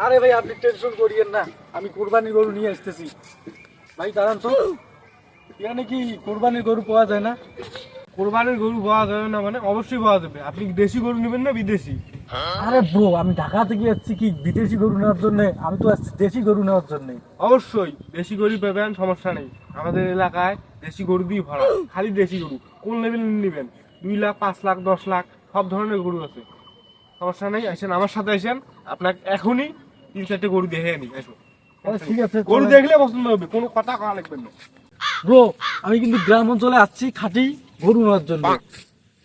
আরে ভাই আপনি টেনশন করিয়েন না, আমি কুরবানির গরু নিয়ে আসতেছি। ভাই দাঁড়ান তো, এখানে কি কুরবানির গরু পাওয়া যায় না? কোরবানির গরু পাওয়া যাবে না মানে অবশ্যই পাওয়া যাবে। আপনি কি দেশি গরু নেবেন না বিদেশি? আরে ব্রো, আমি ঢাকা থেকে যাচ্ছি কি বিদেশি গরু নেওয়ার জন্য? আমি তো আসছি দেশি গরু নেওয়ার জন্য। অবশ্যই দেশি গরু পাবেন, সমস্যা নেই। আমাদের এলাকায় দেশি গরু দিয়ে ভরা, খালি দেশি গরু। কোন লেভেল নেবেন? 2 লাখ, 5 লাখ, 10 লাখ, সব ধরনের গরু আছে। সমস্যা নেই, আসেন আমার সাথে আসেন। আপনাকে এখনই 3-4টে গরু দেখে আনি। আসুন, ঠিক আছে, গরু দেখলে পছন্দ হবে, কোনো কথা কওয়া লাগবে না। ব্রো আমি কিন্তু গ্রাম অঞ্চলে আসছি খাঁটি গরু নেওয়ার জন্য।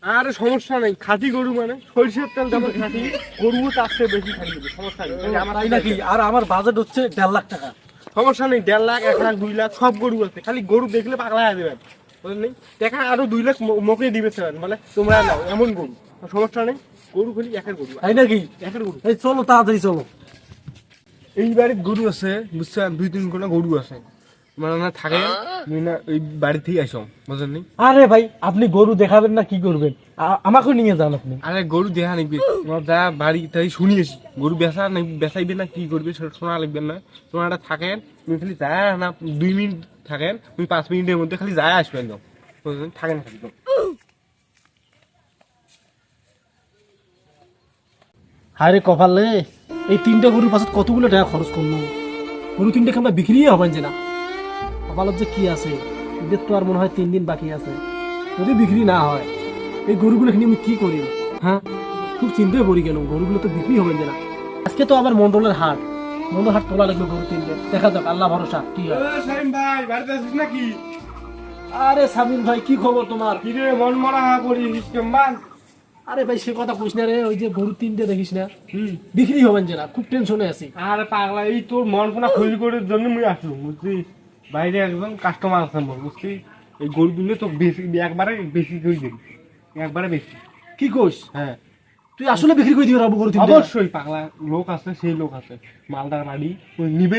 আরে সমস্যা নেই, খাঁটি গরু মানে সরিষার তেল যেমন খাঁটি, গরুও তার চেয়ে বেশি খাঁটি হবে। সমস্যা নেই, আমার তাই নাকি? আর আমার বাজেট হচ্ছে 1.5 লাখ টাকা। সমস্যা নেই। 1.5 লাখ, 1 লাখ, 2 লাখ সব গরু আছে। খালি গরু দেখলে পাগলা হয়ে যাবেন, বুঝলেন? দেখা আরো 2 লাখ মোকে দিবে স্যার, বলে তোমরা নাও এমন গরু। সমস্যা নেই, গরু খালি একের গরু, তাই নাকি? একের গরু। এই চলো তাড়াতাড়ি চলো। এই বাড়ির গরু আছে বুঝছেন, 2-3 কোনা গরু আছে। মানে না থাকে না, ওই বাড়ি থেকে আসো, বুঝলেন নি? আরে ভাই আপনি গরু দেখাবেন না কি করবেন? আমাকে নিয়ে যান আপনি। আরে গরু দেখা নিবি তোমার, যা বাড়ি তাই শুনিয়েছি। গরু বেচা বেচাইবে না কি করবে সেটা শোনা লাগবে না। তোমার একটা থাকেন, তুমি খালি যায় না 2 মিনিট থাকেন, তুমি 5 মিনিটের মধ্যে খালি যায় আসবেন যাও, বুঝলেন? থাকেন খালি তো। আরে কপালে, এই 3টে গরুর পাশে কতগুলো টাকা খরচ করলো। গরু 3টে আমরা বিক্রি হবেন যে না। কপালত যে কি আছে, এদের তো আর মনে হয় 3 দিন বাকি আছে। যদি বিক্রি না হয় এই গরুগুলো এখানে আমি কি করি? হ্যাঁ, খুব চিন্তায় পড়ি কেন, গরুগুলো তো বিক্রি হবেন যে না। আজকে তো আবার মন্ডলের হাট, মন্ডল হাট তোলা লাগবে গরু 3টে। দেখা যাক, আল্লাহ ভরসা কি হয়। সাইম ভাই বাড়িতে আছিস নাকি? আরে সাবিন ভাই, কি খবর তোমার? কি রে মন মরা করিস কেমন? আরে ভাই সে কথা কইস না রে, ওই যে গরু 3টে দেখিস না, বিক্রি হবেন যে না, খুব টেনশনে আছি। আরে পাগলা, এই তোর মন কোনা খোঁজ করার জন্য মুই আসলাম, বুঝছিস? বাইরে একজন কাস্টমার আছে মোর, বুঝছিস? এই গরু দিলে তো বেশি, একবারে বেশি করে দিবি, একবারে বেশি। কি কইস? হ্যাঁ তুই আসলে বিক্রি করে দিবি গরু 3টে? অবশ্যই পাগলা, লোক আছে, সেই লোক আছে মালদার বাড়ি, ওই নিবে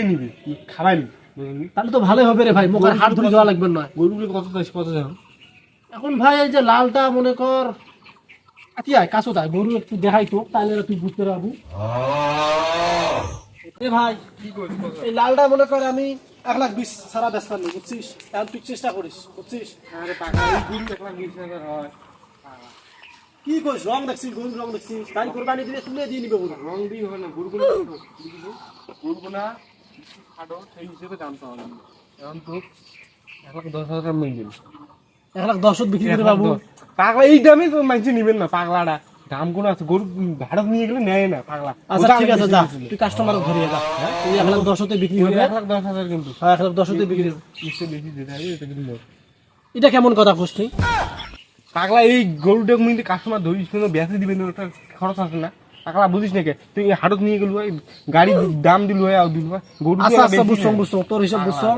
খাবাই নি, বুঝলি? তাহলে তো ভালোই হবে রে ভাই, মোকার হাত ধরে যাওয়া লাগবে না। গরুগুলো কত চাইছ, কত যাও? এখন ভাই এই যে লালটা মনে কর, আচ্ছা আয় কাছো তাই গরু একটু দেখাই তো, তাহলে তুই বুঝতে পারবি। এ ভাই, কি করছিস? এই লালটা মনে কর আমি 1,20,000 সারা ব্যস্ত নেই, বুঝছিস? এখন তুই চেষ্টা করিস, বুঝছিস? আরে পাগলা, এই গরু 1,20,000 হয়? পাগলা, কি করিস? রং দেখছিস, গরু রং দেখছিস, তাই কোরবানি দিলে তুলে দিয়ে নিবে গরু। রং দিয়ে হয় না, গরুগুলো গরুগুলা খাটো, সেই হিসেবে দামটা হবে। এখন তো 1,10,000 মিলবে। 1,10,000 বিক্রি করে বাবু। পাগলা, এই দামে তো মানুষ নিবেন না পাগলাটা। দাম কোন আছে, গরু ভাড়া নিয়ে গেলে নেয় না পাগলা। আচ্ছা ঠিক আছে, যা তুই কাস্টমার ধরিয়ে যা। তুই 1,10,000 বিক্রি হবে। 1,10,000 কিন্তু 1,10,000 বিক্রি হবে। নিশ্চয় বেশি দিতে হবে, এটা কিন্তু লোক। এটা কেমন কথা কইস তুই? পাগলা, এই গরুটা কিন্তু কাস্টমার ধরিস না, বেঁচে দিবেন, ওটা খরচ আছে না। পাগলা বুঝিস নাকি? তুই হাটত নিয়ে গেল, গাড়ি দাম দিল আর দিল, গরু আচ্ছা আচ্ছা, বুঝছো তোর হিসাব বুঝছো।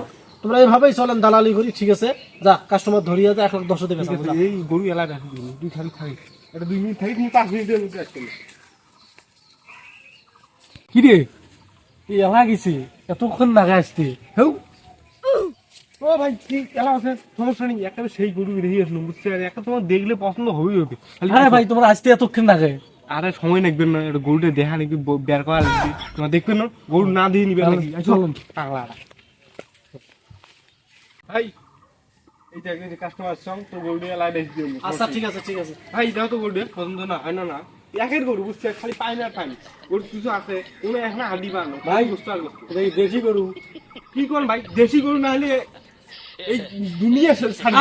তোমরা এইভাবেই চলেন, দালালি করি, ঠিক আছে? যা কাস্টমার ধরিয়ে যা, 1,10,000 বেচা। এই গরু এলা বেঁচে দিবি, তুই খালি থাকিস। এটা 2 মিনিট থাকি, তুমি 5 মিনিটের মধ্যে আসতে। কি রে, এই এলা গেছি এতক্ষণ নাগে আসতে? হেউ, ও ভাই ঠিক এলা আছে, সমস্যা নেই। একটা সেই গরু রেখে আসলাম, বুঝতে পারি, একটা তোমার দেখলে পছন্দ হবেই হবে। আরে ভাই তোমরা আসতে এতক্ষণ নাগে? আরে সময় লাগবেন না, এটা গরুটা দেখা নাকি বের করা লাগবে, তোমার দেখবেন না, গরু না দিয়ে নিবে নাকি? চলুন। পাগলা ভাই, এইটা যে কাস্টমার সঙ্গ তো গরু এলা বেশি দিও। আচ্ছা ঠিক আছে, ঠিক আছে। ভাই দাও তো গরু, পছন্দ না হয় না না, একের গরু বুঝছে, খালি পাই না পাই। গরু কিছু আছে কোনো এখন হাড্ডি বানো ভাই, বুঝতে পারবো। এটা কি দেশি গরু? কি কোন ভাই, দেশি গরু না হলে এই দুনিয়া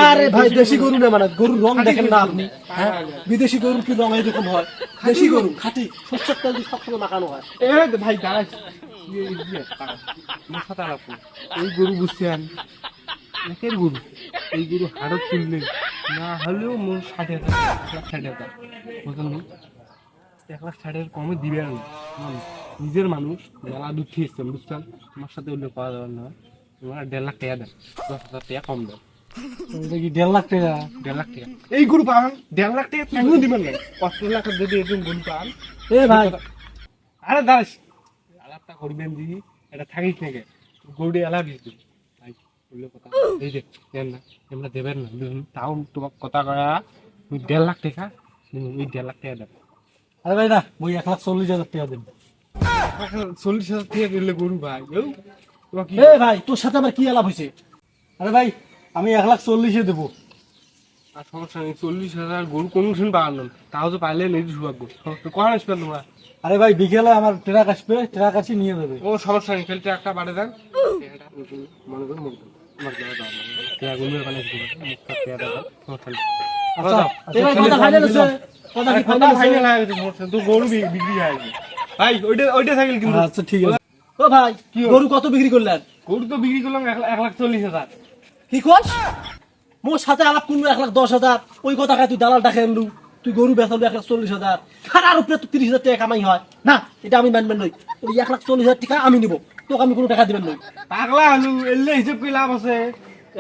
আরে ভাই দেশি গরু না, মানে গরুর রং দেখেন না আপনি? হ্যাঁ, বিদেশি গরুর কি রং এরকম হয়? দেশি গরু খাঁটি সরষের তেল দিয়ে সবসময় মাখানো হয়। এ ভাই দাঁড়াই, এই গরু বুঝছেন, একের গরু, এই গরু হাড়ত তুললে না হলেও মোট 60,000, 1,60,000, বুঝলেন? 1,60,000 কমে দিবে আর নিজের মানুষ মেলা দূর থেকে এসছেন, বুঝছেন? আমার সাথে উল্লেখ করা যাবে না। তোমার 1.5 লাখ টাকা দেন, 10,000 টাকা কম দেন। এটা কি 1.5 লাখ টাকা? 1.5 লাখ টাকা এই গরু পান, 1.5 লাখ টাকা কেন দিবেন না? 5 লাখ যদি এরকম গরু পান। এ ভাই, আরে দাঁড়াস, আলাপটা করবেন দিদি, এটা থাকিস নাকি? গরুটি এলা দিচ্ছি ভাই, বললে কথা এই যে দেন না, আমরা দেবেন না, তাও তোমার কথা কয়া, তুমি 1.5 লাখ টাকা, ওই 1.5 লাখ টাকা দেন। আরে ভাই না, ওই 1,40,000 টাকা দেন। 40,000 টাকা দিলে গরু ভাই তোমার কি এ ভাই তোর সাথে আমার কি আলাপ হয়েছে? আরে ভাই আমি 1,40,000 দেবো। আর সমস্যা নেই, 40,000 গরু কোনো দিন পাওয়ার তাও তো পাইলে নেই সৌভাগ্য। কখন আসবে তোমরা? আরে ভাই বিকেলে আমার ট্রাক আসবে, ট্রাক আসি নিয়ে যাবে। ও সমস্যা নেই, খেলতে একটা বাড়ে দেন মনে করি আচ্ছা এ ভাই কথা ফাইনাল হচ্ছে, কথা কি ফাইনাল হচ্ছে? গরু বিক্রি হয় ভাই, ওইটা থাকলে কিন্তু আচ্ছা ঠিক আছে। ও ভাই গরু কত বিক্রি করলেন? গরু তো বিক্রি করলাম 1,40,000। কি কস? মোর সাথে আলাপ করলো 1,10,000, ওই কথা খায় তুই দালাল ডাকে আনলু, তুই গরু বেচালু 1,40,000, খারার উপরে তো 30,000 টাকা কামাই হয় না, এটা আমি মানবেন নই। ওই 1,40,000 টাকা আমি নিব, তোকে আমি কোনো টাকা দিবেন নই। পাগলা আলু এলে হিসেব করে লাভ আছে?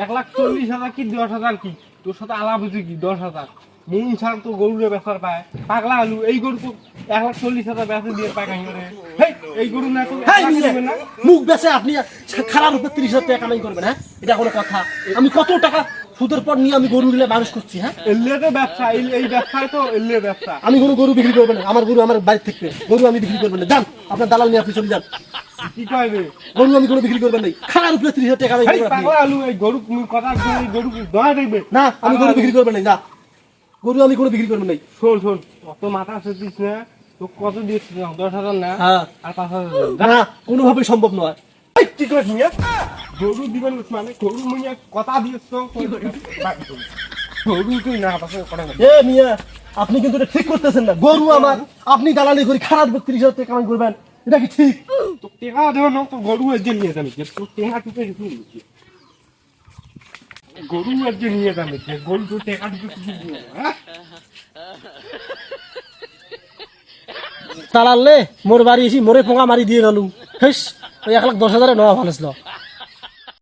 1,40,000 কি 10,000 কি? তোর সাথে আলাপ হচ্ছে কি 10,000? মন ছাড়া তো গরুরে বেচার পায়। পাগলা আলু এই গরু তো 1,40,000 বেচে দিয়ে পায় কাহিনী রে। হেই, এই গরু না তো হ্যাঁ 1,00,000 দিবেন না? মুখ বেচে আপনি খারার উপরে 30,000 টাকা কামাই করবেন? হ্যাঁ এটা কোনো কথা? আমি কত টাকা সুদের পর নিয়ে আমি গরু নিলে মানুষ করছি। হ্যাঁ এলে তো ব্যবসা, এই ব্যবসায় তো এলে ব্যবসা। আমি কোনো গরু বিক্রি করবো না, আমার গরু আমার বাড়ি থেকে, গরু আমি বিক্রি করবেন না। যান আপনার দালাল নিয়ে আপনি চলে যান, কি কয় রে? গরু আমি কোনো বিক্রি করবেন না। খারার উপরে 30,000 টাকা কামাই হেই, করবেন আপনি। পাগলা আলু এই গরু তুমি কথা শুনে এই গরু দয়া দেখবে না আমি গরু বিক্রি করবেন না, না গরু আমি কোনো বিক্রি করবেন না। শোন অত মাথা সেটিস না, তো কত দিয়েছিস? 10,000 না হ্যাঁ আর 5,000 না কোনোভাবে সম্ভব নয়। কি করে মিয়া গরু দিবেন মানে গরু মিয়া কথা দিয়েছ গরু তুই না পাশে করে না। এ মিয়া আপনি কিন্তু এটা ঠিক করতেছেন না। গরু আমার, আপনি দালালি করে খারাপ 30,000 টাকা কামাই করবেন, এটা কি ঠিক? তো টেকা দেবো না তো গরু এর নিয়ে যাবে, তো টেকা টুকে গরু এর নিয়ে যাবে, গরু তো টেকা টুকে তালালে মোর বাড়ি এসি মোরে পোঙা মারি দিয়ে গেল। হেস ওই 1,10,000 নেওয়া ভালো ছিল।